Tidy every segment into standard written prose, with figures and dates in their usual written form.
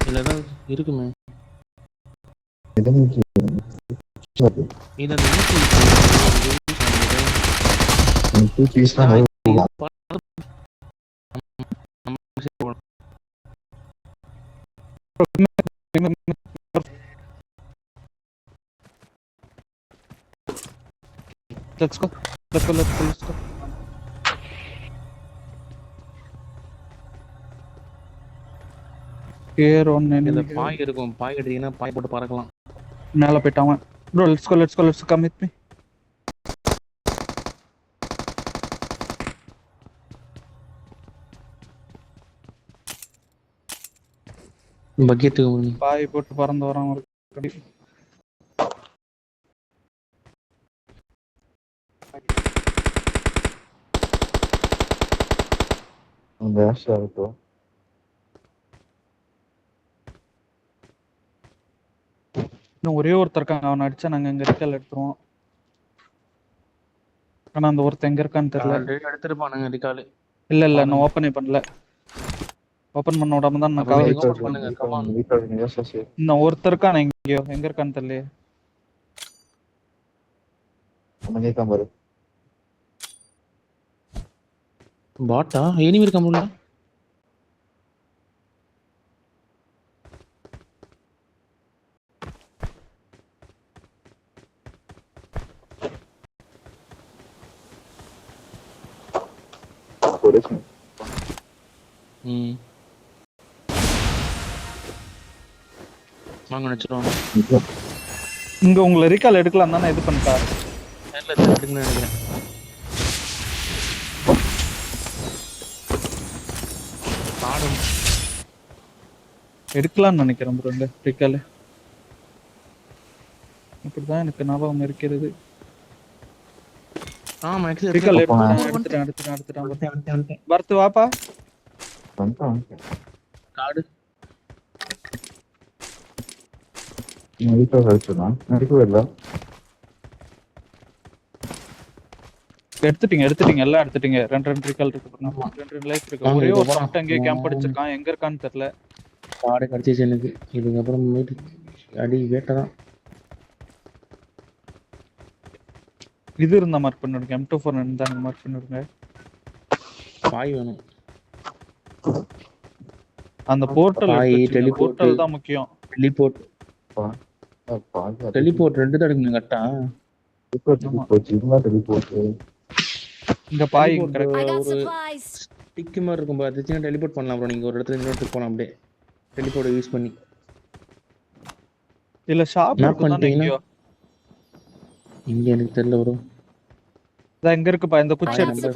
இதுல தான் இருக்குமே. இது அந்த Let's go. Here on இந்த பாய் இருக்கும். பாய் எடுத்தீங்கன்னா பாய் போட்டு பறக்கலாம். மேல போய்ட்டான். Bro, let's go. Come with me. பக்கெட்டுக்கு பாய் போட்டு பறந்து வரான் ஒரு கடி. இன்னும் ஒரே ஒருத்தர் இருக்காங்க. அவனை அடிச்சா நாங்க இங்க ரிக்கல் எடுத்துருவோம். ஆனா அந்த ஒருத்தர் எங்க இருக்கான்னு தெரியல. எடுத்துருப்பானுங்க ரிக்கால். இல்ல நான் ஓபனே பண்ணல. ஓபன் பண்ண விடாம தான் நான் கவர் ஓபன் பண்ணுங்க. கமான். இன்னும் ஒருத்தர் இருக்கானே எங்கயோ. எங்க இருக்கான்னு தெரியல. பாட்டா எனிமி இருக்க முடியல. வாங்க நினைச்சிருவாங்க. இங்க உங்களை ரீகால் எடுக்கலாம் தானே இது பண்ணிட்டாரு. நினைக்கிறேன். எடுக்கலாம்னு நினைக்கிறேன் ப்ரோ இந்த ரீகால். இப்படிதான் எனக்கு ஞாபகம் இருக்கிறது. ஆமா ரீகால் எடுத்துட்டேன். பர்த் வாப்பா. கார்டு எடுத்துட்டீங்க எல்லாம் எடுத்துட்டீங்க. ரெண்டு ரீகால் இருக்கு. ரெண்டு லைஃப் இருக்கு. ஒரே ஒரு மட்டும் எங்கேயோ கேம்ப் அடிச்சிருக்கான். எங்க இருக்கான்னு தெரியல. கார்டு கிடைச்சிச்சு எனக்கு. இதுக்கப்புறம் அடி வேட்டதான். இது இருந்தா மார்க் பண்ணிடுங்க. M24 இருந்தா மார்க் பண்ணிடுங்க. பாய் வேணும். அந்த போர்ட்டல் போர்ட்டல் தான் முக்கியம். டெலிபோர்ட் ரெண்டு தான் எடுக்கணும் கரெக்ட்டா. இங்க பாய் ஒரு ஸ்டிக் மாதிரி இருக்கும் பாரு. அதுச்சு டெலிபோர்ட் பண்ணலாம் ப்ரோ. நீங்க ஒரு இடத்துல இன்னொரு இடத்துக்கு போலாம் அப்படியே டெலிபோர்ட் யூஸ் பண்ணி. இல்ல ஷாப் பண்ணிட்டீங்களா? இங்க எனக்கு தெரியல ப்ரோ. எங்க இருக்குப்பா இந்த குச்சி எடுத்து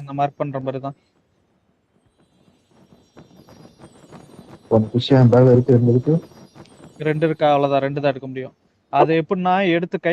அந்த மார்க் பண்ற மாதிரி தான். ஒரு குச்சி அந்த பேக் இருக்கு. ரெண்டு இருக்கா அவ்வளவுதான். ரெண்டு தான் எடுக்க முடியும். அதை எப்படின்னா எடுத்து